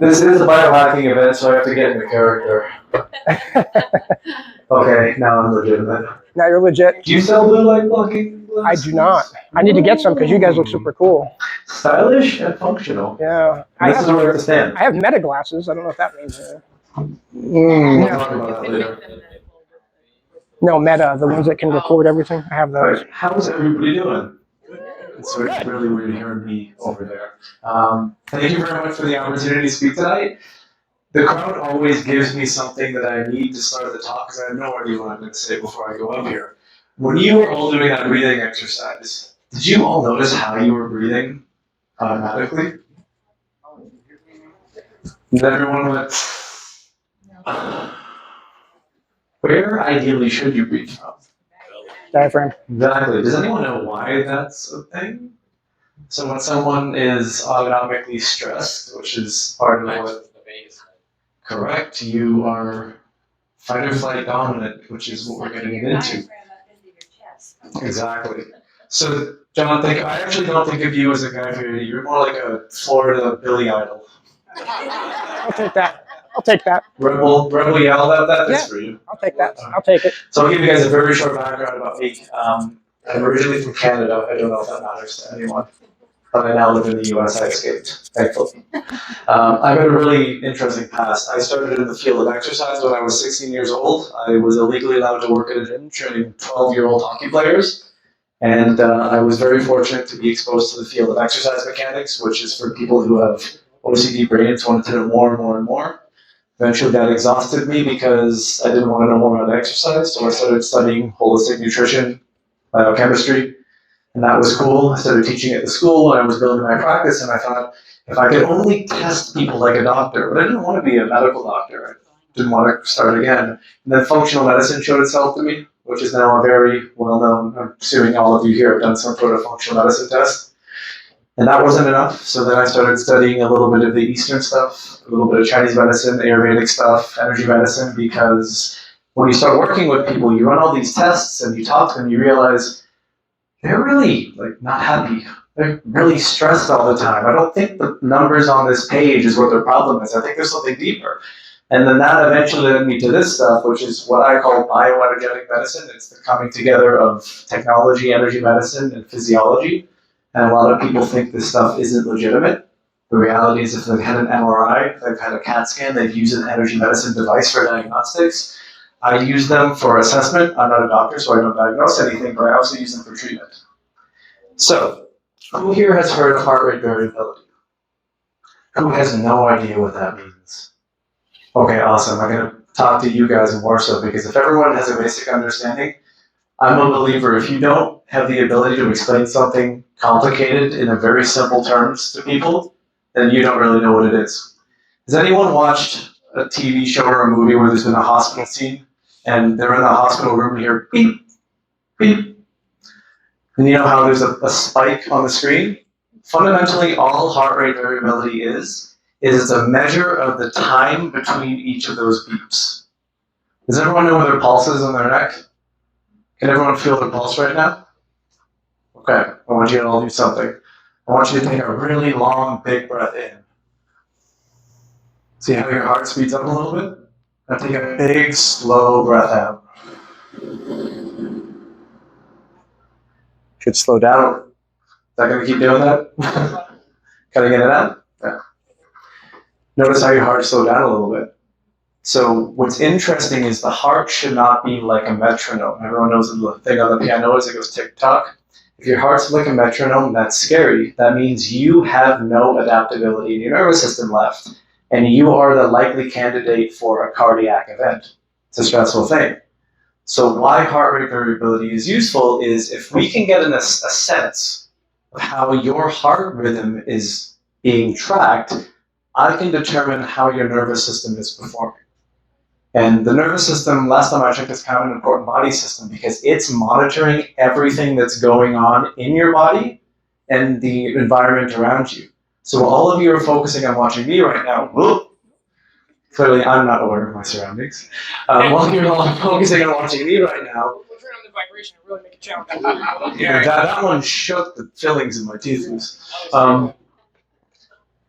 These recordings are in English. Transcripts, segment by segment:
This is a biohacking event, so I have to get into character. Okay, now I'm legitimate. Now you're legit. Do you sell blue light blocking glasses? I do not. I need to get some because you guys look super cool. Stylish and functional. Yeah. This is where to stand. I have meta glasses. I don't know if that means We'll talk about that later. No, meta, the ones that can record everything. I have those. How's everybody doing? It's really weird hearing me over there. Thank you very much for the opportunity to speak tonight. The crowd always gives me something that I need to start the talk because I have no idea what I'm going to say before I go up here. When you were all doing that breathing exercise, did you all notice how you were breathing automatically? And everyone went, where ideally should you breathe from? Diaphragm. Exactly. Does anyone know why that's a thing? So when someone is autonomically stressed, which is part of what... Correct. You are fight or flight dominant, which is what we're getting into. Exactly. So, John, I actually don't think of you as a guy who you're more like a Florida Billy Idol. I'll take that. I'll take that. Rebel yell about that? That's for you. I'll take that. I'll take it. So I'll give you guys a very short background about me. I'm originally from Canada. I don't know if that matters to anyone. But I now live in the US. I escaped, thankfully. I've had a really interesting past. I started in the field of exercise when I was 16 years old. I was illegally allowed to work at a gym training 12-year-old hockey players. And I was very fortunate to be exposed to the field of exercise mechanics, which is for people who have OCD brains, wanted to know more and more and more. Eventually that exhausted me because I didn't want to know more about exercise, so I started studying holistic nutrition, biochemistry. And that was cool. I started teaching at the school and I was building my practice and I thought, if I could only test people like a doctor, but I didn't want to be a medical doctor. I didn't want to start again. And then functional medicine showed itself to me, which is now a very well-known, I'm assuming all of you here have done some sort of functional medicine test. And that wasn't enough. So then I started studying a little bit of the Eastern stuff, a little bit of Chinese medicine, Ayurvedic stuff, energy medicine, because when you start working with people, you run all these tests and you talk to them, you realize they're really not happy. They're really stressed all the time. I don't think the numbers on this page is what their problem is. I think there's something deeper. And then that eventually led me to this stuff, which is what I call bioenergetic medicine. It's the coming together of technology, energy medicine, and physiology. And a lot of people think this stuff isn't legitimate. The reality is if they've had an MRI, they've had a CAT scan, they've used an energy medicine device for diagnostics. I use them for assessment. I'm not a doctor, so I don't diagnose anything, but I also use them for treatment. So, who here has heard of heart rate variability? Who has no idea what that means? Okay, awesome. I'm going to talk to you guys more so, because if everyone has a basic understanding, I'm a believer if you don't have the ability to explain something complicated in a very simple terms to people, then you don't really know what it is. Has anyone watched a TV show or a movie where there's been a hospital scene and they're in the hospital room and you hear beep, beep? And you know how there's a spike on the screen? Fundamentally, all heart rate variability is it's a measure of the time between each of those beeps. Does everyone know where their pulse is on their neck? Can everyone feel their pulse right now? Okay, I want you to all do something. I want you to take a really long, big breath in. See how your heart speeds up a little bit? Now take a big, slow breath out. Should slow down. Is that going to keep doing that? Cutting in and out? Yeah. Notice how your heart slowed down a little bit. So what's interesting is the heart should not be like a metronome. Everyone knows the thing on the piano is it goes tick-tock. If your heart's like a metronome, that's scary. That means you have no adaptability in your nervous system left. And you are the likely candidate for a cardiac event. It's a stressful thing. So why heart rate variability is useful is if we can get a sense of how your heart rhythm is being tracked, I can determine how your nervous system is performing. And the nervous system, last time I checked, is kind of an important body system because it's monitoring everything that's going on in your body and the environment around you. So all of you are focusing on watching me right now. Whoop. Clearly, I'm not aware of my surroundings. While you're all focusing on watching me right now, We'll turn on the vibration and really make it challenge. that one shook the fillings in my teeth loose.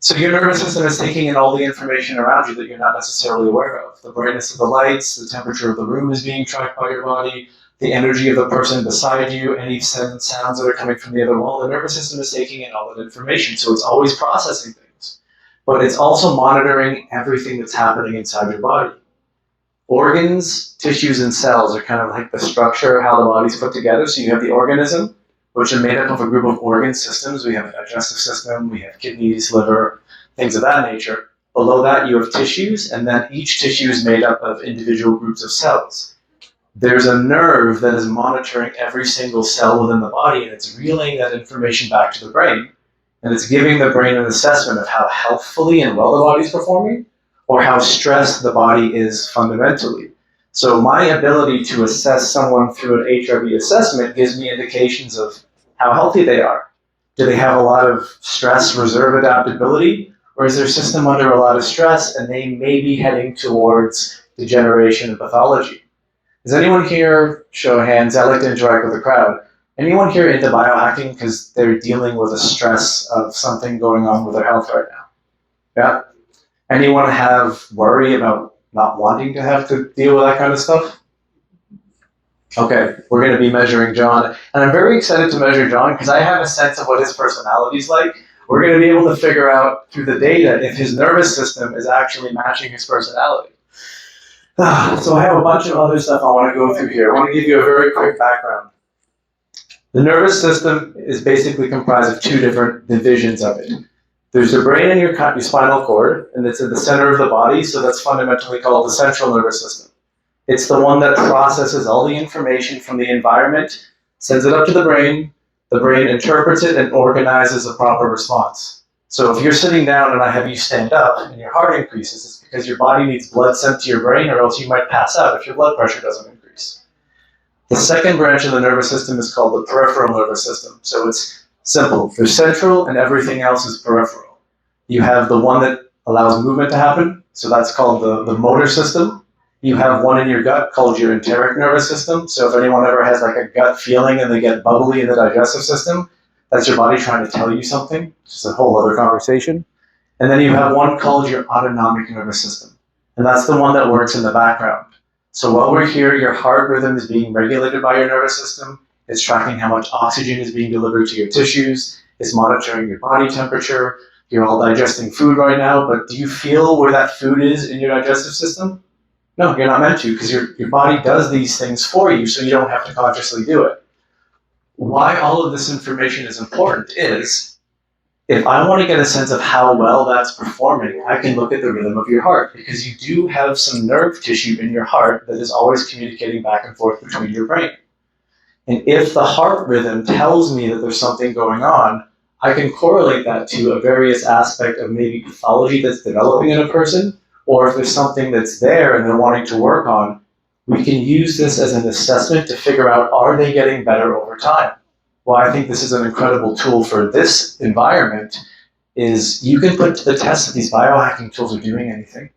So your nervous system is taking in all the information around you that you're not necessarily aware of. The brightness of the lights, the temperature of the room is being tracked by your body, the energy of the person beside you, any sounds that are coming from the other wall. The nervous system is taking in all that information, so it's always processing things. But it's also monitoring everything that's happening inside your body. Organs, tissues, and cells are kind of like the structure of how the body's put together. So you have the organism, which is made up of a group of organ systems. We have a digestive system, we have kidneys, liver, things of that nature. Below that, you have tissues, and then each tissue is made up of individual groups of cells. There's a nerve that is monitoring every single cell within the body, and it's relaying that information back to the brain. And it's giving the brain an assessment of how healthfully and well the body is performing, or how stressed the body is fundamentally. So my ability to assess someone through an HRV assessment gives me indications of how healthy they are. Do they have a lot of stress reserve adaptability, or is their system under a lot of stress and they may be heading towards degeneration and pathology? Is anyone here, show of hands, I like to interact with the crowd, anyone here into biohacking because they're dealing with a stress of something going on with their health right now? Yeah? Anyone have worry about not wanting to have to deal with that kind of stuff? Okay, we're going to be measuring John, and I'm very excited to measure John because I have a sense of what his personality is like. We're going to be able to figure out through the data if his nervous system is actually matching his personality. So I have a bunch of other stuff I want to go through here. I want to give you a very quick background. The nervous system is basically comprised of two different divisions of it. There's the brain and your spinal cord, and it's at the center of the body, so that's fundamentally called the central nervous system. It's the one that processes all the information from the environment, sends it up to the brain interprets it and organizes a proper response. So if you're sitting down and I have you stand up and your heart increases, it's because your body needs blood sent to your brain, or else you might pass out if your blood pressure doesn't increase. The second branch of the nervous system is called the peripheral nervous system. So it's simple. There's central and everything else is peripheral. You have the one that allows movement to happen, so that's called the motor system. You have one in your gut called your enteric nervous system. So if anyone ever has like a gut feeling and they get bubbly in the digestive system, that's your body trying to tell you something. It's just a whole other conversation. And then you have one called your autonomic nervous system. And that's the one that works in the background. So while we're here, your heart rhythm is being regulated by your nervous system. It's tracking how much oxygen is being delivered to your tissues. It's monitoring your body temperature. You're all digesting food right now, but do you feel where that food is in your digestive system? No, you're not meant to, because your body does these things for you, so you don't have to consciously do it. Why all of this information is important is, if I want to get a sense of how well that's performing, I can look at the rhythm of your heart, because you do have some nerve tissue in your heart that is always communicating back and forth between your brain. And if the heart rhythm tells me that there's something going on, I can correlate that to a various aspect of maybe pathology that's developing in a person, or if there's something that's there and they're wanting to work on, we can use this as an assessment to figure out, are they getting better over time? Why I think this is an incredible tool for this environment is you can put to the test if these biohacking tools are doing anything.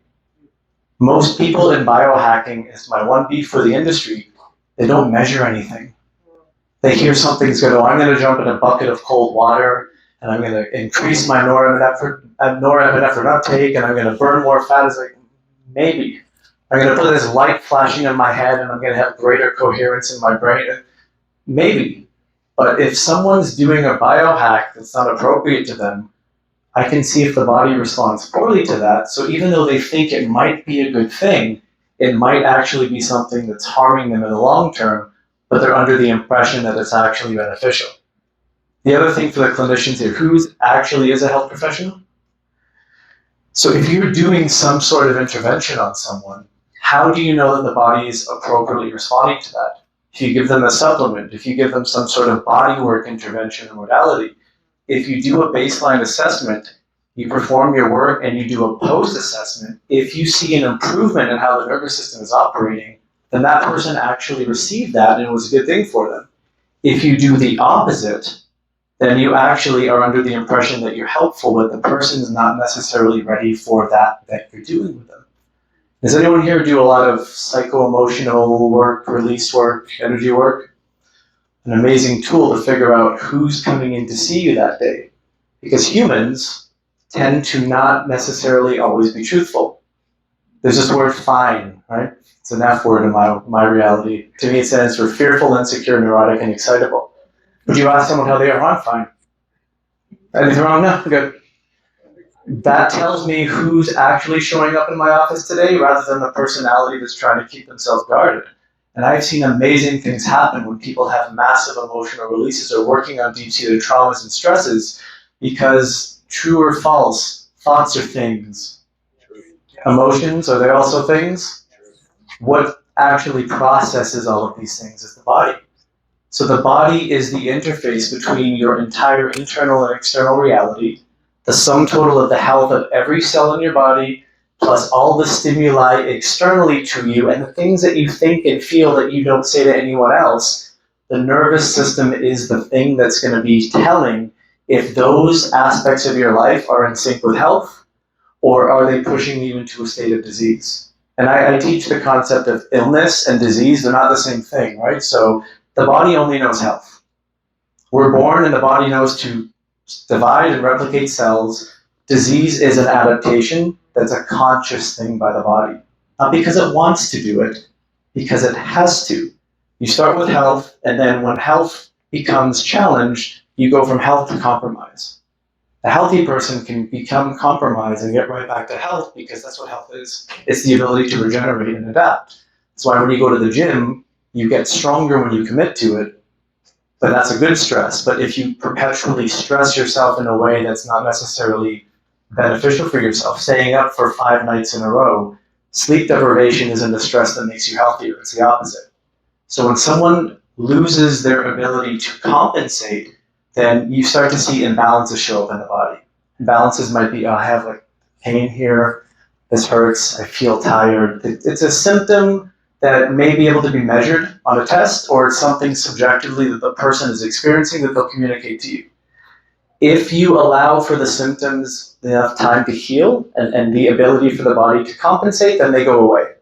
Most people in biohacking, is my one beef for the industry, they don't measure anything. They hear something's going to, I'm going to jump in a bucket of cold water, and I'm going to increase my norepinephrine uptake, and I'm going to burn more fat. It's like, maybe. I'm going to put this light flashing on my head, and I'm going to have greater coherence in my brain. Maybe. But if someone's doing a biohack that's not appropriate to them, I can see if the body responds poorly to that. So even though they think it might be a good thing, it might actually be something that's harming them in the long term, but they're under the impression that it's actually beneficial. The other thing for the clinicians here, who actually is a health professional? So if you're doing some sort of intervention on someone, how do you know that the body is appropriately responding to that? If you give them a supplement, if you give them some sort of bodywork intervention or modality, if you do a baseline assessment, you perform your work and you do a post-assessment, if you see an improvement in how the nervous system is operating, then that person actually received that and it was a good thing for them. If you do the opposite, then you actually are under the impression that you're helpful, but the person is not necessarily ready for that you're doing with them. Does anyone here do a lot of psycho-emotional work, release work, energy work? An amazing tool to figure out who's coming in to see you that day. Because humans tend to not necessarily always be truthful. There's this word fine, right? It's an F word in my reality. To me, it stands for fearful, insecure, neurotic, and excitable. Would you ask someone how they are? I'm fine. Anything wrong? No, good. That tells me who's actually showing up in my office today rather than the personality that's trying to keep themselves guarded. And I've seen amazing things happen when people have massive emotional releases or working on deep-seated traumas and stresses, because true or false, thoughts are things. Emotions, are they also things? What actually processes all of these things is the body. So the body is the interface between your entire internal and external reality, the sum total of the health of every cell in your body, plus all the stimuli externally to you and the things that you think and feel that you don't say to anyone else. The nervous system is the thing that's going to be telling if those aspects of your life are in sync with health, or are they pushing you into a state of disease. And I teach the concept of illness and disease. They're not the same thing, right? So the body only knows health. We're born and the body knows to divide and replicate cells. Disease is an adaptation that's a conscious thing by the body. Not because it wants to do it, because it has to. You start with health, and then when health becomes challenged, you go from health to compromise. A healthy person can become compromised and get right back to health because that's what health is. It's the ability to regenerate and adapt. That's why when you go to the gym, you get stronger when you commit to it, but that's a good stress. But if you perpetually stress yourself in a way that's not necessarily beneficial for yourself, staying up for 5 nights in a row, sleep deprivation isn't the stress that makes you healthier, it's the opposite. So when someone loses their ability to compensate, then you start to see imbalances show up in the body. Imbalances might be, I have like pain here, this hurts, I feel tired. It's a symptom that may be able to be measured on a test, or it's something subjectively that the person is experiencing that they'll communicate to you. If you allow for the symptoms enough time to heal and the ability for the body to compensate, then they go away.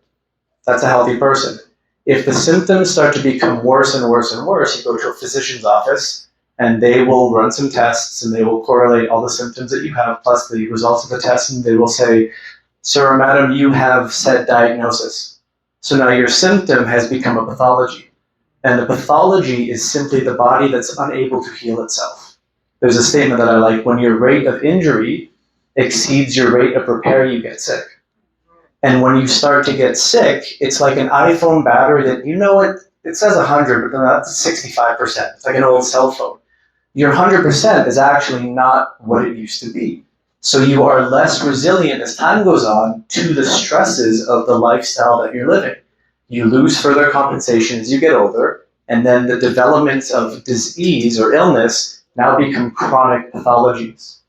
That's a healthy person. If the symptoms start to become worse and worse and worse, you go to a physician's office and they will run some tests and they will correlate all the symptoms that you have plus the results of the test, and they will say, sir or madam, you have said diagnosis. So now your symptom has become a pathology. And the pathology is simply the body that's unable to heal itself. There's a statement that I like: when your rate of injury exceeds your rate of repair, you get sick. And when you start to get sick, it's like an iPhone battery that, it says 100, but then that's 65%. It's like an old cell phone. Your 100% is actually not what it used to be. So you are less resilient as time goes on to the stresses of the lifestyle that you're living. You lose further compensation as you get older, and then the developments of disease or illness now become chronic pathologies.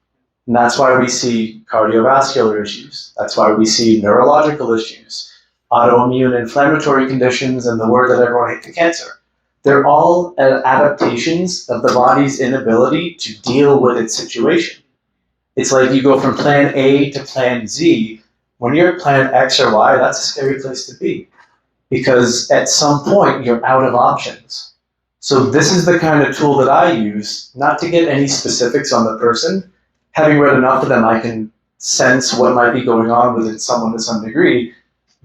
And that's why we see cardiovascular issues. That's why we see neurological issues, autoimmune inflammatory conditions, and the word that everyone hates, cancer. They're all adaptations of the body's inability to deal with its situation. It's like you go from plan A to plan Z. When you're at plan X or Y, that's a scary place to be, because at some point you're out of options. So this is the kind of tool that I use, not to get any specifics on the person. Having read enough of them, I can sense what might be going on within someone to some degree,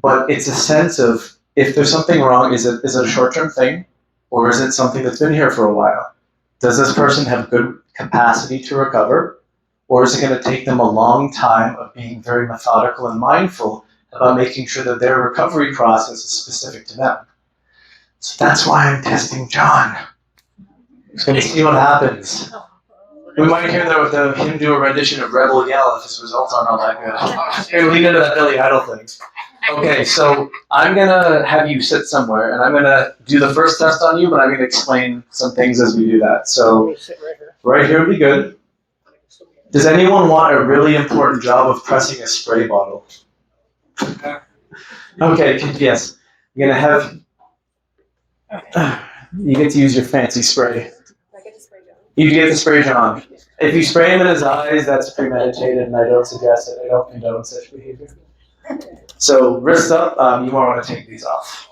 but it's a sense of, if there's something wrong, is it a short-term thing, or is it something that's been here for a while? Does this person have good capacity to recover, or is it going to take them a long time of being very methodical and mindful about making sure that their recovery process is specific to them? So that's why I'm testing John. Just going to see what happens. We might hear him do a rendition of Rebel Yell if his results aren't all that good. Here, lean into that Billy Idol thing. Okay, so I'm going to have you sit somewhere, and I'm going to do the first test on you, but I'm going to explain some things as we do that. So right here would be good. Does anyone want a really important job of pressing a spray bottle? Okay, yes. I'm going to have... You get to use your fancy spray. I get to spray John. You get to spray John. If you spray him in his eyes, that's premeditated, and I don't suggest it. I don't condone such behavior. So wrists up, you might want to take these off.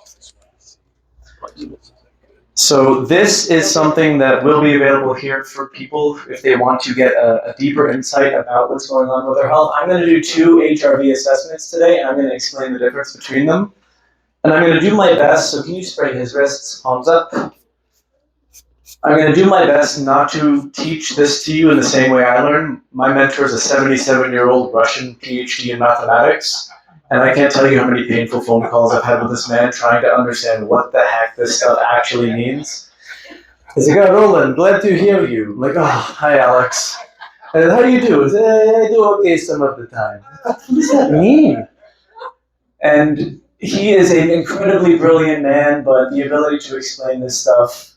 So this is something that will be available here for people if they want to get a deeper insight about what's going on with their health. I'm going to do 2 HRV assessments today, and I'm going to explain the difference between them. And I'm going to do my best, so can you spray his wrists, palms up? I'm going to do my best not to teach this to you in the same way I learned. My mentor is a 77-year-old Russian PhD in mathematics, and I can't tell you how many painful phone calls I've had with this man trying to understand what the heck this stuff actually means. He's like, oh, Roland, glad to hear you. I'm like, oh, hi, Alex. And how do you do? I say, I do okay some of the time. What does that mean? And he is an incredibly brilliant man, but the ability to explain this stuff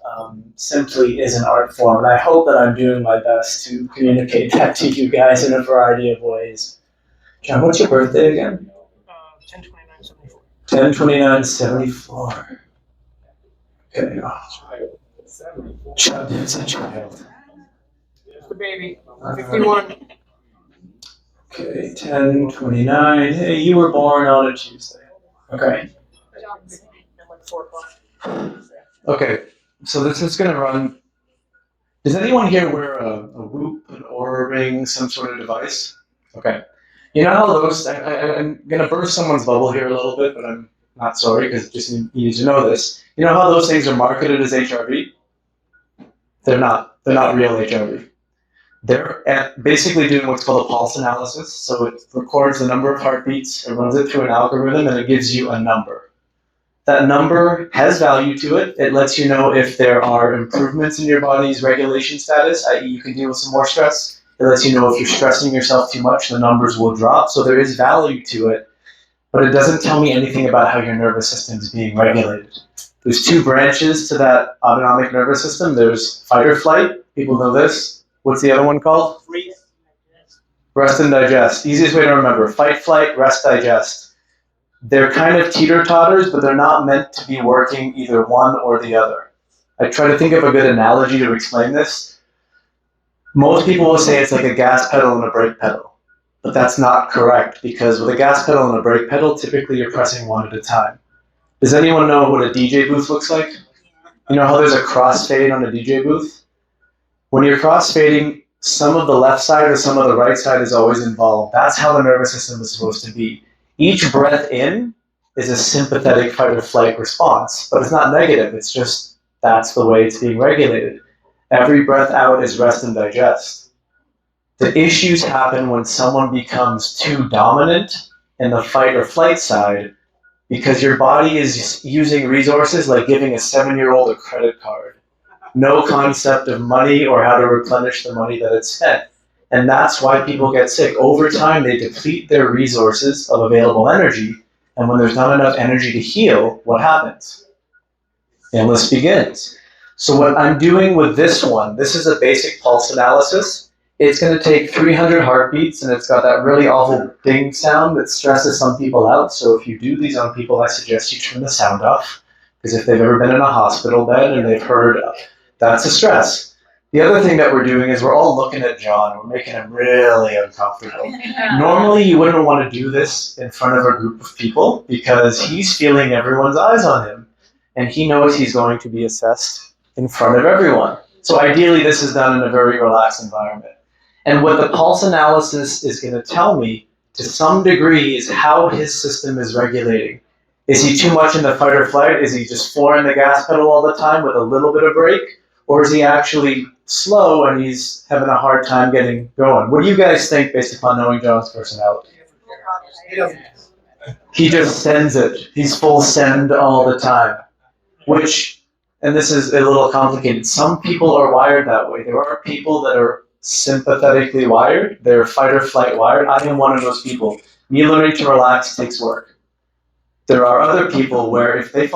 simply is an art form. And I hope that I'm doing my best to communicate that to you guys in a variety of ways. John, what's your birthday again? 10/29/74. 10/29/74. Okay. Oh. Child, it's a child. Just a baby. 51. Okay, 10/29. Hey, you were born on a Tuesday. Okay. Okay, so this is going to run. Does anyone here wear a Whoop, an Oura Ring, some sort of device? Okay. You know how those, I'm going to burst someone's bubble here a little bit, but I'm not sorry because just need to know this. You know how those things are marketed as HRV? They're not real HRV. They're basically doing what's called a pulse analysis. So it records the number of heartbeats, it runs it through an algorithm, and it gives you a number. That number has value to it. It lets you know if there are improvements in your body's regulation status, i.e. you can deal with some more stress. It lets you know if you're stressing yourself too much, the numbers will drop. So there is value to it, but it doesn't tell me anything about how your nervous system is being regulated. There's 2 branches to that autonomic nervous system. There's fight or flight. People know this. What's the other one called? Rest and digest. Easiest way to remember. Fight, flight, rest, digest. They're kind of teeter-totters, but they're not meant to be working either one or the other. I try to think of a good analogy to explain this. Most people will say it's like a gas pedal and a brake pedal, but that's not correct because with a gas pedal and a brake pedal, typically you're pressing one at a time. Does anyone know what a DJ booth looks like? You know how there's a crossfade on a DJ booth? When you're crossfading, some of the left side or some of the right side is always involved. That's how the nervous system is supposed to be. Each breath in is a sympathetic fight or flight response, but it's not negative. It's just that's the way it's being regulated. Every breath out is rest and digest. The issues happen when someone becomes too dominant in the fight or flight side because your body is using resources like giving a 7-year-old a credit card. No concept of money or how to replenish the money that it's spent. And that's why people get sick. Over time, they deplete their resources of available energy. And when there's not enough energy to heal, what happens? Illness begins. So what I'm doing with this one, this is a basic pulse analysis. It's going to take 300 heartbeats, and it's got that really awful ding sound that stresses some people out. So if you do these on people, I suggest you turn the sound off. Because if they've ever been in a hospital bed and they've heard, that's a stress. The other thing that we're doing is we're all looking at John. We're making him really uncomfortable. Normally, you wouldn't want to do this in front of a group of people because he's feeling everyone's eyes on him. And he knows he's going to be assessed in front of everyone. So ideally, this is done in a very relaxed environment. And what the pulse analysis is going to tell me, to some degree, is how his system is regulating. Is he too much in the fight or flight? Is he just flooring the gas pedal all the time with a little bit of brake? Or is he actually slow and he's having a hard time getting going? What do you guys think based upon knowing John's personality? He just sends it. He's full send all the time. Which, and this is a little complicated, some people are wired that way. There are people that are sympathetically wired. They're fight or flight wired. I am one of those people. Me learning to relax takes work. There are other people where if they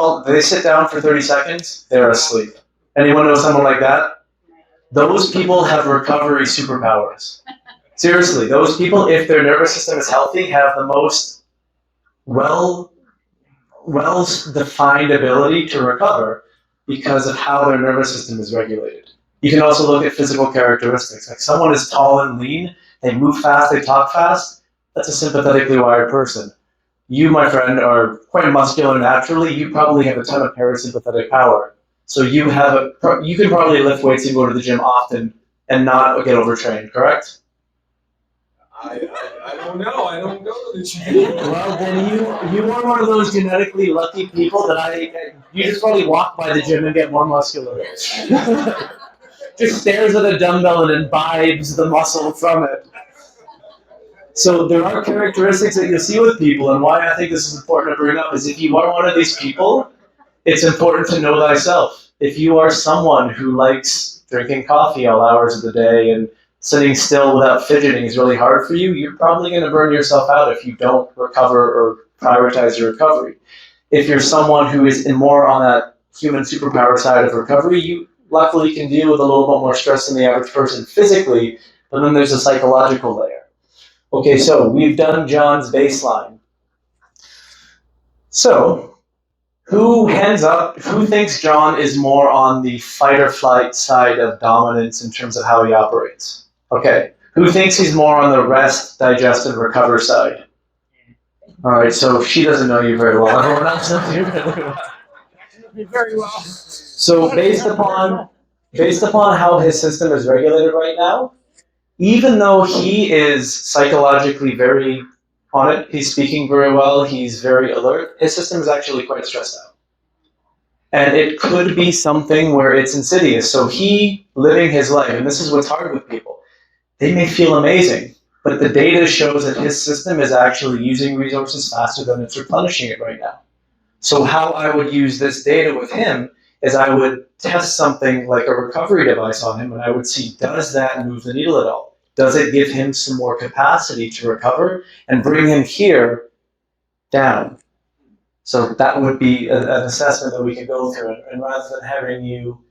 sit down for 30 seconds, they're asleep. Anyone know someone like that? Those people have recovery superpowers. Seriously, those people, if their nervous system is healthy, have the most well-defined ability to recover because of how their nervous system is regulated. You can also look at physical characteristics. Like someone is tall and lean, they move fast, they talk fast, that's a sympathetically wired person. You, my friend, are quite muscular naturally. You probably have a ton of parasympathetic power. So you can probably lift weights and go to the gym often and not get overtrained, correct? I don't know. I don't go to the gym. Well, then you are one of those genetically lucky people that you just probably walk by the gym and get more muscular. Just stares at a dumbbell and imbibes the muscle from it. So there are characteristics that you'll see with people, and why I think this is important to bring up is if you are one of these people, it's important to know thyself. If you are someone who likes drinking coffee all hours of the day and sitting still without fidgeting is really hard for you, you're probably going to burn yourself out if you don't recover or prioritize your recovery. If you're someone who is more on that human superpower side of recovery, you luckily can deal with a little bit more stress than the average person physically, but then there's a psychological layer. Okay, so we've done John's baseline. So, who thinks John is more on the fight or flight side of dominance in terms of how he operates? Okay, who thinks he's more on the rest, digest, and recover side? All right, so she doesn't know you very well. Everyone else knows you very well. Very well. So based upon how his system is regulated right now, even though he is psychologically very on it, he's speaking very well, he's very alert, his system is actually quite stressed out. And it could be something where it's insidious. So he living his life, and this is what's hard with people, they may feel amazing, but the data shows that his system is actually using resources faster than it's replenishing it right now. So how I would use this data with him is I would test something like a recovery device on him, and I would see, does that move the needle at all? Does it give him some more capacity to recover and bring him here down? So that would be an assessment that we could go through. And rather than having you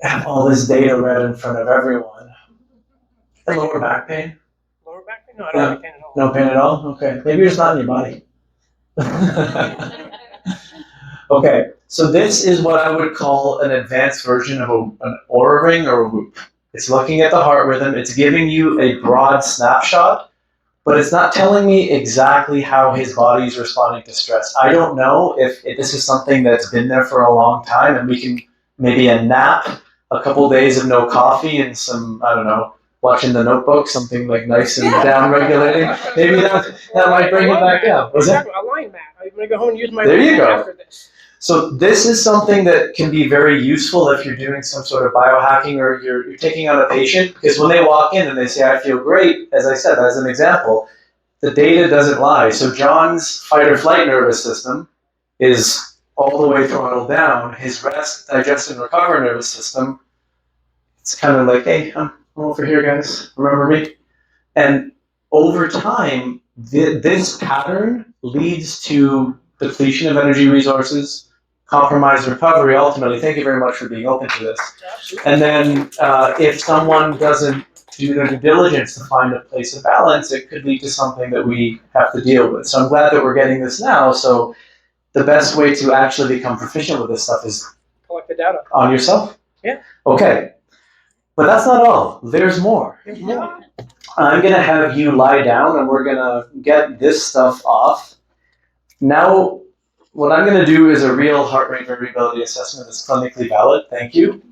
have all this data read in front of everyone. Lower back pain? Lower back pain? No, I don't have any pain at all. No pain at all? Okay. Maybe you're just not in your body. Okay, so this is what I would call an advanced version of an Oura ring or a Whoop. It's looking at the heart rhythm. It's giving you a broad snapshot, but it's not telling me exactly how his body is responding to stress. I don't know if this is something that's been there for a long time and we can maybe a nap, a couple days of no coffee and some, I don't know, watching The Notebook, something like nice and down-regulating. Maybe that might bring it back down. Was it? A line mat. I'm going to go home and use my There line you mat go. after this. So this is something that can be very useful if you're doing some sort of biohacking or you're taking on a patient, because when they walk in and they say, I feel great, as I said, as an example, the data doesn't lie. So John's fight or flight nervous system is all the way throttled down. His rest, digest, and recover nervous system, it's kind of like, hey, I'm over here, guys. Remember me? And over time, this pattern leads to depletion of energy resources, compromised recovery, ultimately. Thank you very much for being open to this. And then if someone doesn't do their due diligence to find a place of balance, it could lead to something that we have to deal with. So I'm glad that we're getting this now. So the best way to actually become proficient with this stuff is collect the data on yourself? Yeah. Okay. But that's not all. There's more. There's more. I'm going to have you lie down and we're going to get this stuff off. Now, what I'm going to do is a real heart rate variability assessment that's clinically valid. Thank you.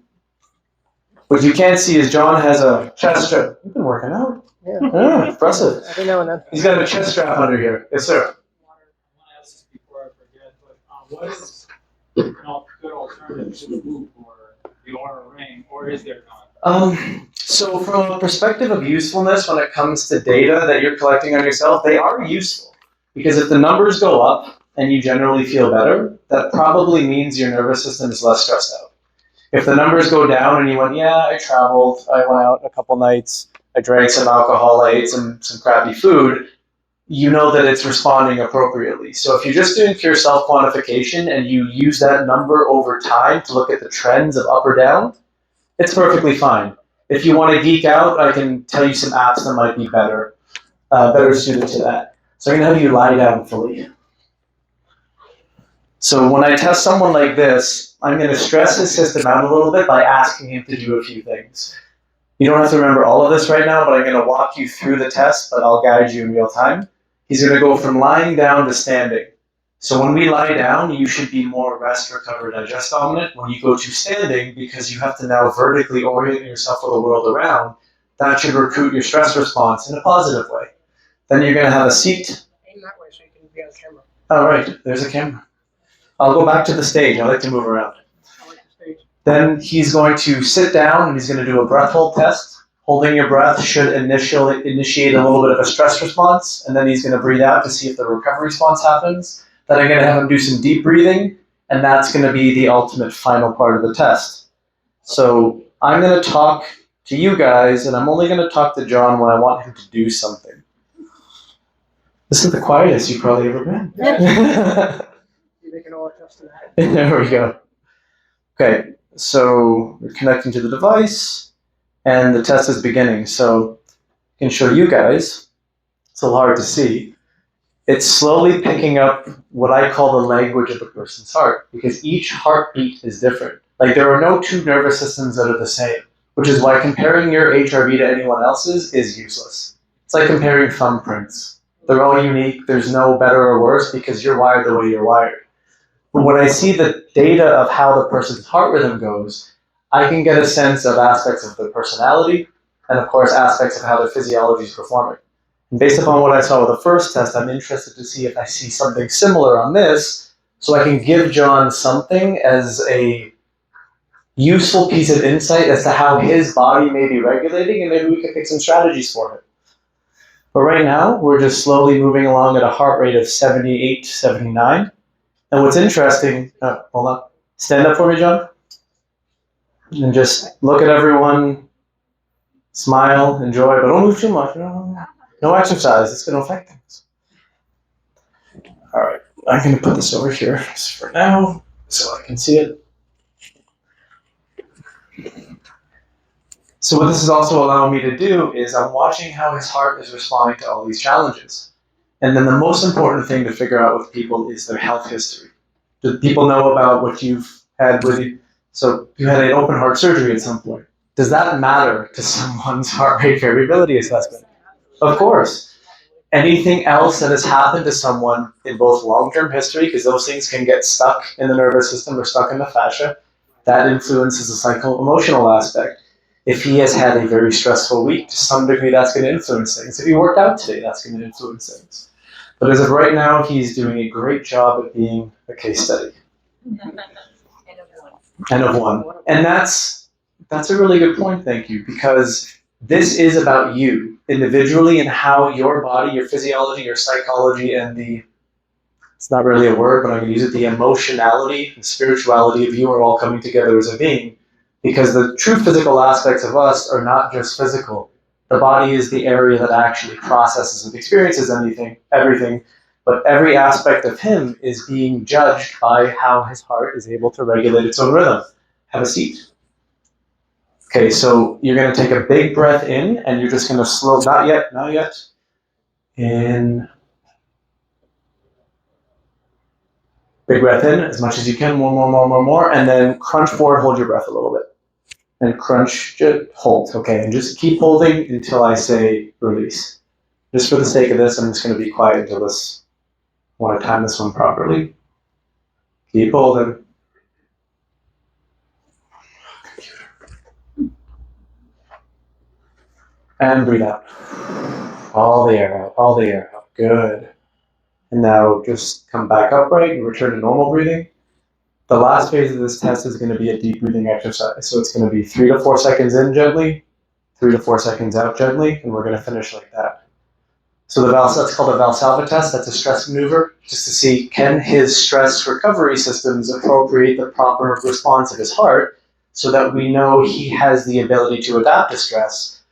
What you can't see is John has a chest strap. You've been working out. Yeah. Impressive. Every now and then. He's got a chest strap under here. Yes, sir. I want to ask this before I forget, but what is an good alternative to the Whoop or the Oura ring, or is there none? So from a perspective of usefulness, when it comes to data that you're collecting on yourself, they are useful. Because if the numbers go up and you generally feel better, that probably means your nervous system is less stressed out. If the numbers go down and you went, yeah, I traveled, I went out a couple nights, I drank some alcohol, I ate some crappy food, you know that it's responding appropriately. So if you're just doing pure self-quantification and you use that number over time to look at the trends of up or down, it's perfectly fine. If you want to geek out, I can tell you some apps that might be better suited to that. So I'm going to have you lie down fully. So when I test someone like this, I'm going to stress his system out a little bit by asking him to do a few things. You don't have to remember all of this right now, but I'm going to walk you through the test, but I'll guide you in real time. He's going to go from lying down to standing. So when we lie down, you should be more rest, recover, digest dominant. When you go to standing, because you have to now vertically orient yourself with the world around, that should recruit your stress response in a positive way. Then you're going to have a seat. Aim that way so you can be on camera. Oh, right, there's a camera. I'll go back to the stage. I like to move around. I like the stage. Then he's going to sit down and he's going to do a breath hold test. Holding your breath should initiate a little bit of a stress response, and then he's going to breathe out to see if the recovery response happens. Then I'm going to have him do some deep breathing, and that's going to be the ultimate final part of the test. So I'm going to talk to you guys, and I'm only going to talk to John when I want him to do something. This is the quietest you've probably ever been. They can all adjust to that. There we go. Okay, so we're connecting to the device, and the test is beginning. So I can show you guys. It's a little hard to see. It's slowly picking up what I call the language of the person's heart, because each heartbeat is different. Like, there are no two nervous systems that are the same, which is why comparing your HRV to anyone else's is useless. It's like comparing thumbprints. They're all unique. There's no better or worse because you're wired the way you're wired. But when I see the data of how the person's heart rhythm goes, I can get a sense of aspects of their personality and, of course, aspects of how their physiology is performing. And based upon what I saw with the first test, I'm interested to see if I see something similar on this, so I can give John something as a useful piece of insight as to how his body may be regulating, and maybe we can pick some strategies for him. But right now, we're just slowly moving along at a heart rate of 78, 79. And what's interesting, hold on, stand up for me, John, and just look at everyone, smile, enjoy, but don't move too much. No exercise, it's going to affect things. All right, I'm going to put this over here for now so I can see it. So what this is also allowing me to do is I'm watching how his heart is responding to all these challenges. And then the most important thing to figure out with people is their health history. Do people know about what you've had with you? So you had an open heart surgery at some point. Does that matter to someone's heart rate variability assessment? Of course. Anything else that has happened to someone in both long-term history, because those things can get stuck in the nervous system or stuck in the fascia, that influences the psycho-emotional aspect. If he has had a very stressful week, to some degree that's going to influence things. If he worked out today, that's going to influence things. But as of right now, he's doing a great job at being a case study. N of one. And that's a really good point, thank you, because this is about you individually and how your body, your physiology, your psychology, and it's not really a word, but I'm going to use it, the emotionality and spirituality of you are all coming together as a being. Because the true physical aspects of us are not just physical. The body is the area that actually processes and experiences everything, but every aspect of him is being judged by how his heart is able to regulate its own rhythm. Have a seat. Okay, so you're going to take a big breath in, and you're just going to slow, not yet. In. Big breath in, as much as you can, more, and then crunch forward, hold your breath a little bit. And crunch, just hold, okay, and just keep holding until I say release. Just for the sake of this, I'm just going to be quiet until this, I want to time this one properly. Keep holding. And breathe out. All the air out, good. And now just come back upright and return to normal breathing. The last phase of this test is going to be a deep breathing exercise. So it's going to be 3 to 4 seconds in gently, 3 to 4 seconds out gently, and we're going to finish like that. So that's called a Valsalva test. That's a stress maneuver, just to see can his stress recovery systems appropriate the proper response of his heart so that we know he has the ability to adapt to stress.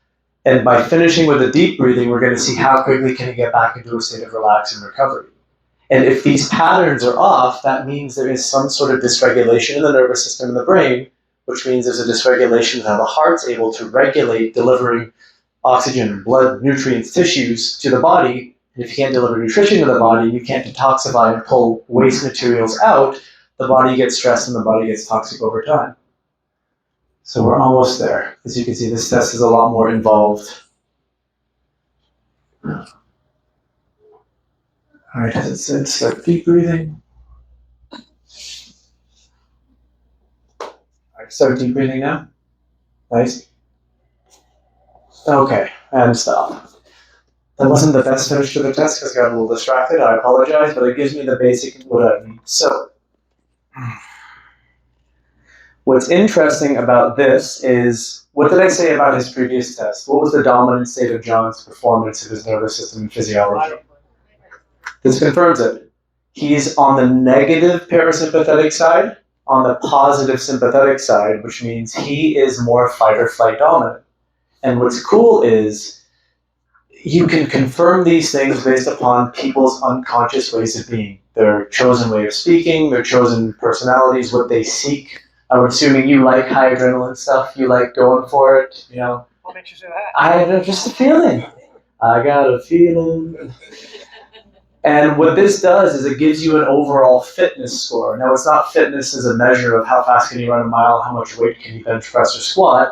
And by finishing with the deep breathing, we're going to see how quickly can he get back into a state of relax and recovery. And if these patterns are off, that means there is some sort of dysregulation in the nervous system in the brain, which means there's a dysregulation of how the heart's able to regulate delivering oxygen, blood, nutrients, tissues to the body. And if you can't deliver nutrition to the body, you can't detoxify and pull waste materials out, the body gets stressed and the body gets toxic over time. So we're almost there. As you can see, this test is a lot more involved. All right, let's start deep breathing. All right, start deep breathing now. Nice. Okay, and stop. That wasn't the best finish to the test because I got a little distracted. I apologize, but it gives me the basic what I need. So, what's interesting about this is, what did I say about his previous test? What was the dominant state of John's performance of his nervous system and physiology? This confirms it. He's on the negative parasympathetic side, on the positive sympathetic side, which means he is more fight or flight dominant. And what's cool is you can confirm these things based upon people's unconscious ways of being, their chosen way of speaking, their chosen personalities, what they seek. I'm assuming you like high adrenaline stuff, you like going for it, you know. What makes you say that? I have just a feeling. I got a feeling. And what this does is it gives you an overall fitness score. Now, it's not fitness as a measure of how fast can you run a mile, how much weight can you bench press or squat.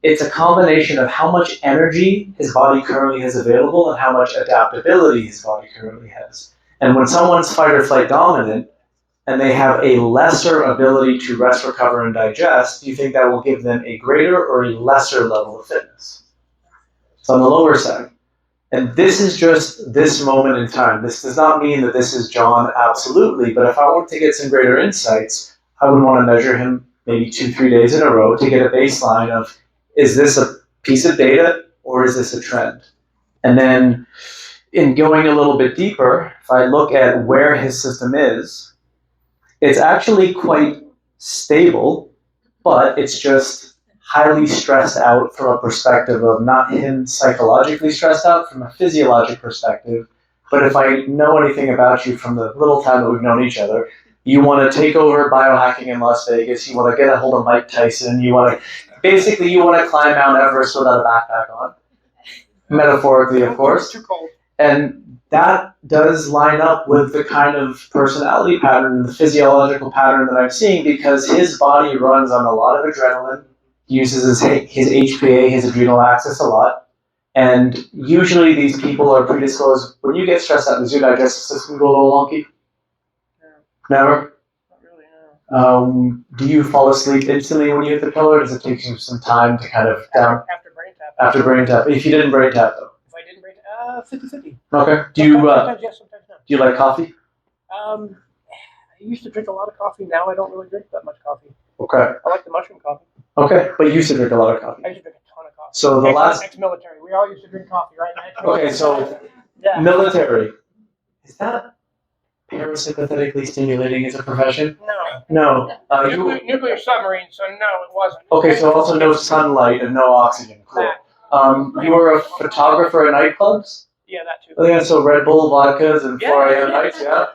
It's a combination of how much energy his body currently has available and how much adaptability his body currently has. And when someone's fight or flight dominant and they have a lesser ability to rest, recover, and digest, do you think that will give them a greater or a lesser level of fitness? It's on the lower side. And this is just this moment in time. This does not mean that this is John absolutely, but if I want to get some greater insights, I would want to measure him maybe 2-3 days in a row to get a baseline of, is this a piece of data or is this a trend? And then in going a little bit deeper, if I look at where his system is, it's actually quite stable, but it's just highly stressed out from a perspective of not him psychologically stressed out, from a physiologic perspective. But if I know anything about you from the little time that we've known each other, you want to take over biohacking in Las Vegas, you want to get a hold of Mike Tyson, you want to climb Mount Everest without a backpack on. Metaphorically, of course. Too cold. And that does line up with the kind of personality pattern, the physiological pattern that I'm seeing, because his body runs on a lot of adrenaline, uses his HPA, his adrenal axis a lot. And usually these people are predisposed, when you get stressed out, does your digestive system go a little wonky? No. Never? Not really, no. Do you fall asleep instantly when you hit the pillow, or does it take you some time to kind of down? After brain tap. After brain tap. If you didn't brain tap, though. If I didn't brain tap, 50-50. Okay. Do you Sometimes yes, sometimes no. do you like coffee? I used to drink a lot of coffee. Now I don't really drink that much coffee. Okay. I like the mushroom coffee. Okay, but you used to drink a lot of coffee. I used to drink a ton of coffee. So the last. Ex-military. We all used to drink coffee, right? Okay, so yeah. Military. Is that parasympathetically stimulating as a profession? No. No. Nuclear submarine, so no, it wasn't. Okay, so also no sunlight and no oxygen. Cool. You were a photographer at nightclubs? Yeah, that too. Oh, yeah, so Red Bull vodkas and 4 a.m. nights, yeah?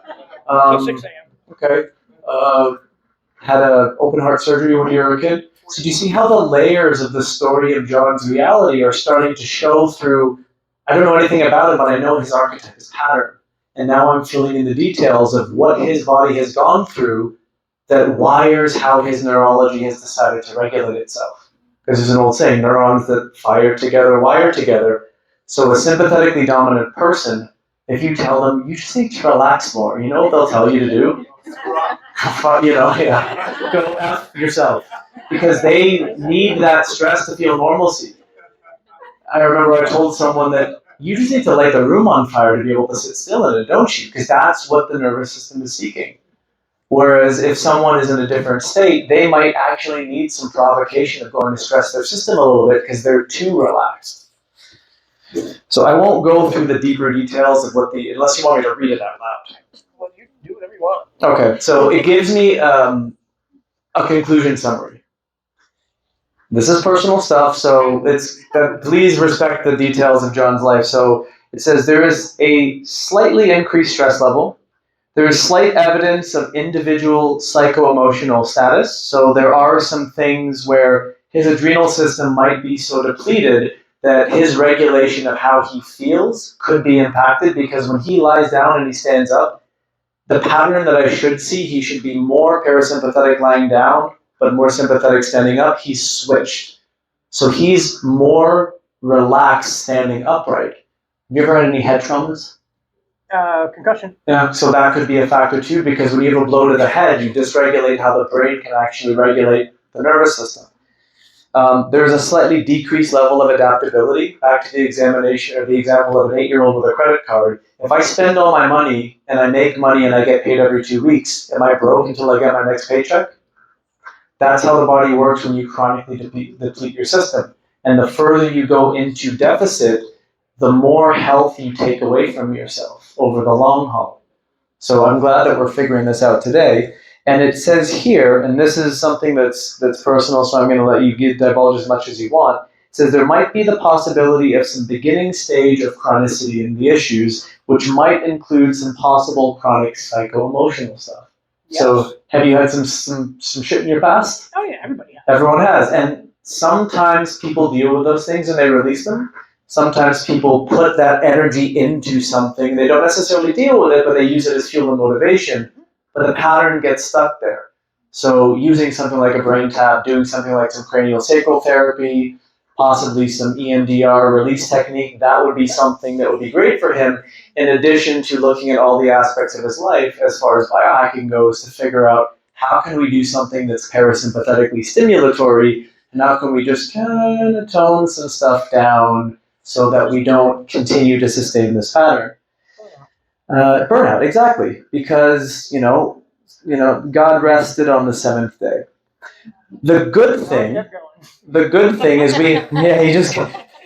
Till 6 a.m. Okay. Had a open heart surgery when you were a kid. So do you see how the layers of the story of John's reality are starting to show through? I don't know anything about it, but I know his archetype, his pattern. And now I'm filling in the details of what his body has gone through that wires how his neurology has decided to regulate itself. Because there's an old saying, neurons that fire together wire together. So a sympathetically dominant person, if you tell them, you just need to relax more, you know what they'll tell you to do? Go F yourself. Because they need that stress to feel normalcy. I remember I told someone that you just need to light the room on fire to be able to sit still in it, don't you? Because that's what the nervous system is seeking. Whereas if someone is in a different state, they might actually need some provocation of going to stress their system a little bit because they're too relaxed. So I won't go through the deeper details of unless you want me to read it out loud. Well, you can do whatever you want. Okay, so it gives me a conclusion summary. This is personal stuff, so please respect the details of John's life. So it says there is a slightly increased stress level. There is slight evidence of individual psycho-emotional status. So there are some things where his adrenal system might be so depleted that his regulation of how he feels could be impacted, because when he lies down and he stands up, the pattern that I should see, he should be more parasympathetic lying down, but more sympathetic standing up. He's switched. So he's more relaxed standing upright. Have you ever had any head traumas? Concussion. Yeah, so that could be a factor too, because when you have a blow to the head, you dysregulate how the brain can actually regulate the nervous system. There's a slightly decreased level of adaptability. Back to the examination or the example of an 8-year-old with a credit card. If I spend all my money and I make money and I get paid every 2 weeks, am I broke until I get my next paycheck? That's how the body works when you chronically deplete your system. And the further you go into deficit, the more health you take away from yourself over the long haul. So I'm glad that we're figuring this out today. And it says here, and this is something that's personal, so I'm going to let you divulge as much as you want. It says there might be the possibility of some beginning stage of chronicity in the issues, which might include some possible chronic psycho-emotional stuff. Yes. So have you had some shit in your past? Oh yeah, everybody has. Everyone has. And sometimes people deal with those things and they release them. Sometimes people put that energy into something. They don't necessarily deal with it, but they use it as fuel and motivation. But the pattern gets stuck there. So using something like a brain tap, doing something like some cranial sacral therapy, possibly some EMDR release technique, that would be something that would be great for him, in addition to looking at all the aspects of his life as far as biohacking goes to figure out how can we do something that's parasympathetically stimulatory, and how can we just kind of tone some stuff down so that we don't continue to sustain this pattern. Burnout, exactly, because God rested on the 7th day. The good thing is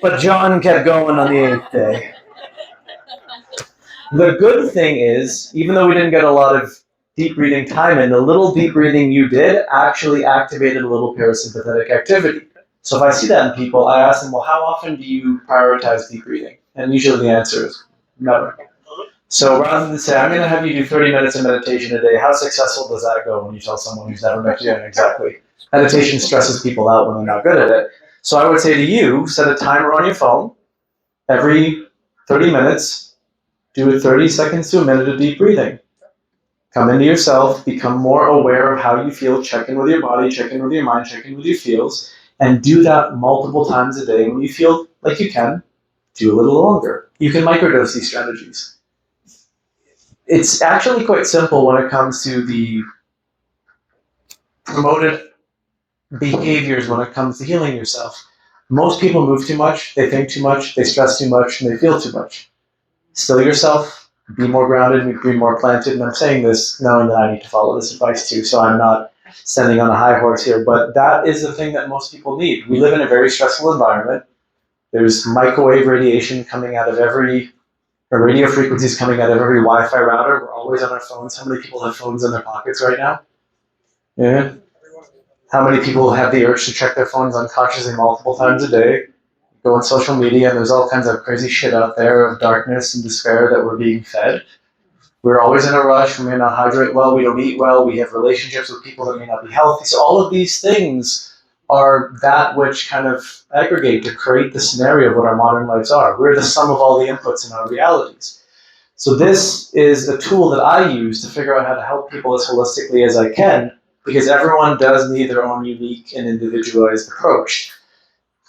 but John kept going on the 8th day. The good thing is, even though we didn't get a lot of deep breathing time in, the little deep breathing you did actually activated a little parasympathetic activity. So if I see that in people, I ask them, well, how often do you prioritize deep breathing? And usually the answer is never. So rather than say, I'm going to have you do 30 minutes of meditation a day, how successful does that go when you tell someone who's never met you? Exactly. Meditation stresses people out when they're not good at it. So I would say to you, set a timer on your phone. Every 30 minutes, do 30 seconds to a minute of deep breathing. Come into yourself, become more aware of how you feel, check in with your body, check in with your mind, check in with your feels, and do that multiple times a day. When you feel like you can, do a little longer. You can microdose these strategies. It's actually quite simple when it comes to the promoted behaviors when it comes to healing yourself. Most people move too much, they think too much, they stress too much, and they feel too much. Still yourself, be more grounded, be more planted, and I'm saying this knowing that I need to follow this advice too, so I'm not standing on a high horse here, but that is the thing that most people need. We live in a very stressful environment. There's microwave radiation coming out of radio frequencies coming out of every Wi-Fi router. We're always on our phones. How many people have phones in their pockets right now? Yeah. How many people have the urge to check their phones unconsciously multiple times a day? Go on social media, and there's all kinds of crazy shit out there of darkness and despair that we're being fed. We're always in a rush. We may not hydrate well. We don't eat well. We have relationships with people that may not be healthy. So all of these things are that which kind of aggregate to create the scenario of what our modern lives are. We're the sum of all the inputs in our realities. So this is a tool that I use to figure out how to help people as holistically as I can, because everyone does need their own unique and individualized approach.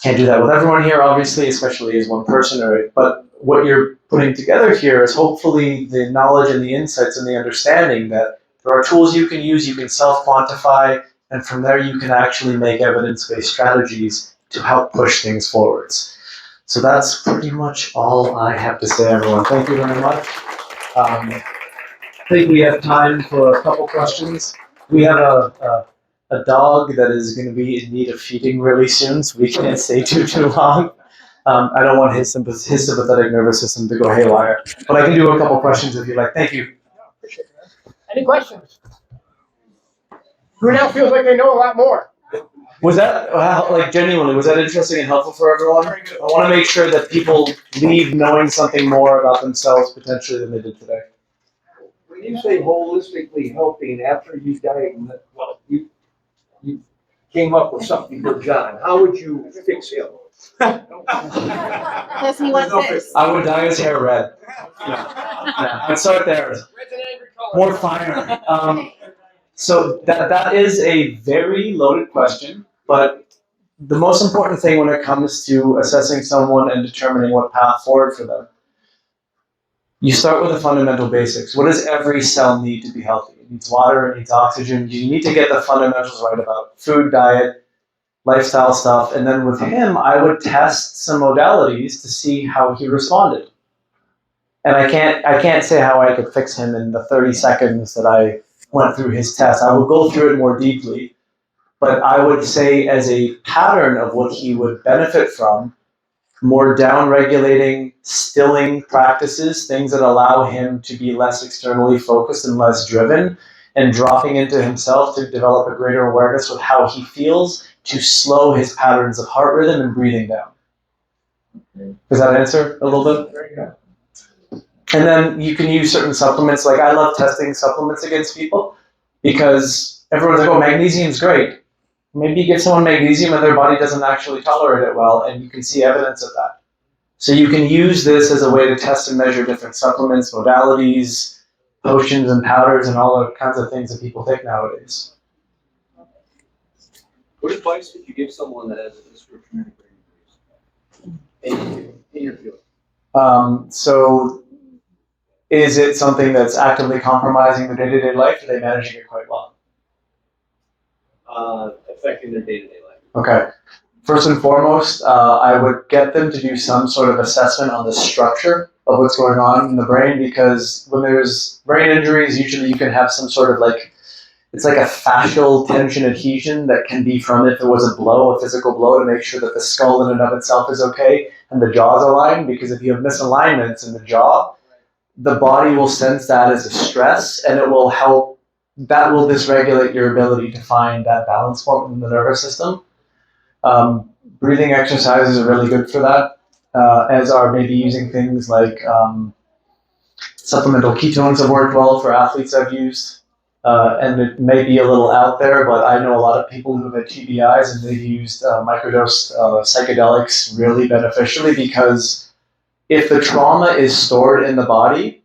Can't do that with everyone here, obviously, especially as one person. But what you're putting together here is hopefully the knowledge and the insights and the understanding that there are tools you can use, you can self-quantify, and from there you can actually make evidence-based strategies to help push things forwards. So that's pretty much all I have to say, everyone. Thank you very much. I think we have time for a couple questions. We have a dog that is going to be in need of feeding really soon, so we can't stay too long. I don't want his sympathetic nervous system to go haywire. But I can do a couple questions if you like. Thank you. Any questions? Who now feels like they know a lot more? Was that, genuinely, was that interesting and helpful for everyone? I want to make sure that people leave knowing something more about themselves potentially than they did today. When you say holistically helping after you diagnosed, well, you came up with something for John, how would you fix him? Does he want this? I would dye his hair red. Yeah. I'd start there. More finer. So that is a very loaded question, but the most important thing when it comes to assessing someone and determining what path forward for them, You start with the fundamental basics. What does every cell need to be healthy? It needs water, it needs oxygen. You need to get the fundamentals right about food, diet, lifestyle stuff. And then with him, I would test some modalities to see how he responded. And I can't say how I could fix him in the 30 seconds that I went through his test. I would go through it more deeply. But I would say as a pattern of what he would benefit from, more down-regulating, stilling practices, things that allow him to be less externally focused and less driven, and dropping into himself to develop a greater awareness with how he feels to slow his patterns of heart rhythm and breathing down. Does that answer a little bit? Very good. And then you can use certain supplements. Like I love testing supplements against people because everyone's like, oh, magnesium's great. Maybe you give someone magnesium and their body doesn't actually tolerate it well, and you can see evidence of that. So you can use this as a way to test and measure different supplements, modalities, potions and powders, and all the kinds of things that people take nowadays. What advice would you give someone that has a history of traumatic brain injuries in your field? So is it something that's actively compromising their day-to-day life, or are they managing it quite well? Affecting their day-to-day life. Okay. First and foremost, I would get them to do some sort of assessment on the structure of what's going on in the brain, because when there's brain injuries, usually you can have some sort of like, it's like a fascial tension adhesion that can be from if there was a blow, a physical blow, to make sure that the skull in and of itself is okay and the jaw's aligned, because if you have misalignments in the jaw, the body will sense that as a stress, and it will help, that will dysregulate your ability to find that balance point in the nervous system. Breathing exercises are really good for that, as are maybe using things like supplemental ketones have worked well for athletes I've used. And it may be a little out there, but I know a lot of people who have had TBIs and they've used microdose psychedelics really beneficially, because if the trauma is stored in the body,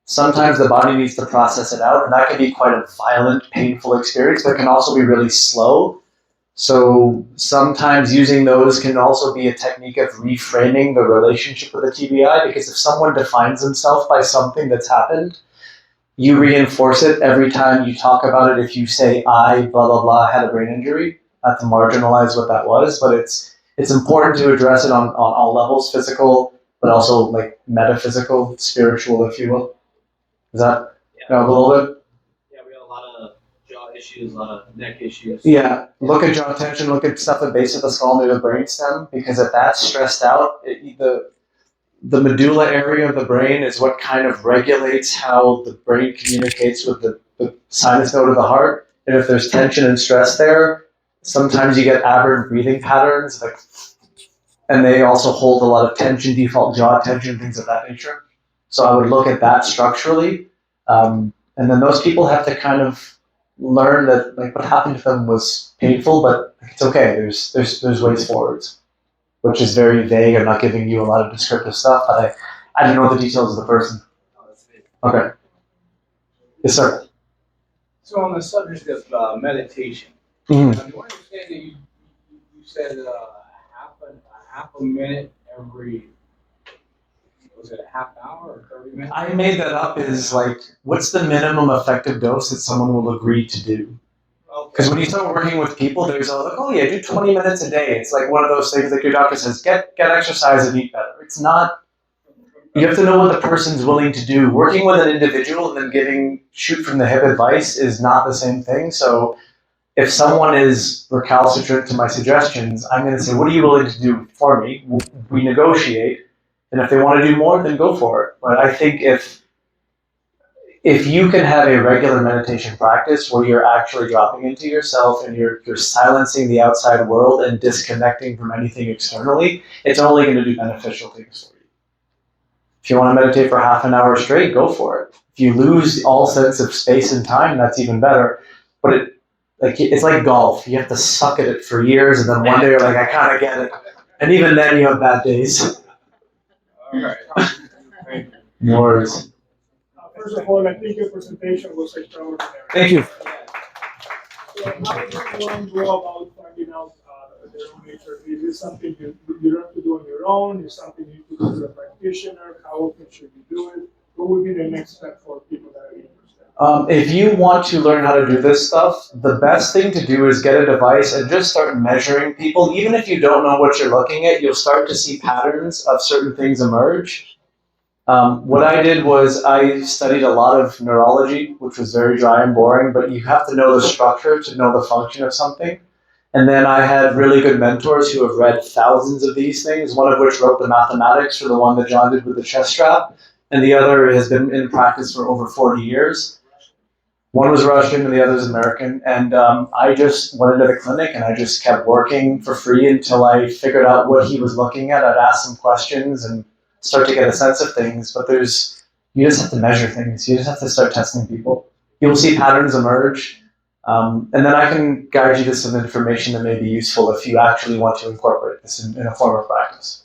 sometimes the body needs to process it out, and that can be quite a violent, painful experience, but it can also be really slow. So sometimes using those can also be a technique of reframing the relationship with a TBI, because if someone defines themselves by something that's happened, you reinforce it every time you talk about it. If you say, I, blah, blah, blah, had a brain injury, not to marginalize what that was, but it's important to address it on all levels, physical, but also like metaphysical, spiritual, if you will. Is that a little bit? Yeah, we have a lot of jaw issues, a lot of neck issues. Yeah, look at jaw tension, look at stuff at the base of the skull near the brainstem, because if that's stressed out, the medulla area of the brain is what kind of regulates how the brain communicates with the sinus node of the heart. And if there's tension and stress there, sometimes you get aberrant breathing patterns, like, and they also hold a lot of tension, default jaw tension, things of that nature. So I would look at that structurally. And then those people have to kind of learn that like what happened to them was painful, but it's okay. There's ways forwards, which is very vague. I'm not giving you a lot of descriptive stuff, but I don't know the details of the person. Okay. Yes, sir. So on the subject of meditation, Mhm. do you understand that you said half a minute every, was it a half hour or 30 minutes? I made that up as like, what's the minimum effective dose that someone will agree to do? Because when you start working with people, there's all like, oh yeah, do 20 minutes a day. It's like one of those things like your doctor says, get exercise and eat better. It's not, you have to know what the person's willing to do. Working with an individual and then giving shoot from the hip advice is not the same thing. So if someone is recalcitrant to my suggestions, I'm going to say, what are you willing to do for me? We negotiate. And if they want to do more, then go for it. But I think if you can have a regular meditation practice where you're actually dropping into yourself and you're silencing the outside world and disconnecting from anything externally, it's only going to do beneficial things for you. If you want to meditate for half an hour straight, go for it. If you lose all sense of space and time, that's even better. But it's like golf. You have to suck at it for years, and then one day you're like, I kind of get it. And even then, you have bad days. All right. No worries. First of all, I think your presentation was extraordinary. Thank you. So how does one go about finding out their own HRV? Is this something you have to do on your own? Is something you need to do with a practitioner? How often should you do it? what would be the next step for people that are interested? If you want to learn how to do this stuff, the best thing to do is get a device and just start measuring people. Even if you don't know what you're looking at, you'll start to see patterns of certain things emerge. What I did was I studied a lot of neurology, which was very dry and boring, but you have to know the structure to know the function of something. And then I had really good mentors who have read thousands of these things, one of which wrote the mathematics for the one that John did with the chest strap, and the other has been in practice for over 40 years. One was Russian and the other was American. And I just went into the clinic and I just kept working for free until I figured out what he was looking at. I'd ask some questions and start to get a sense of things. But you just have to measure things. You just have to start testing people. You will see patterns emerge. And then I can guide you to some information that may be useful if you actually want to incorporate this in a form of practice.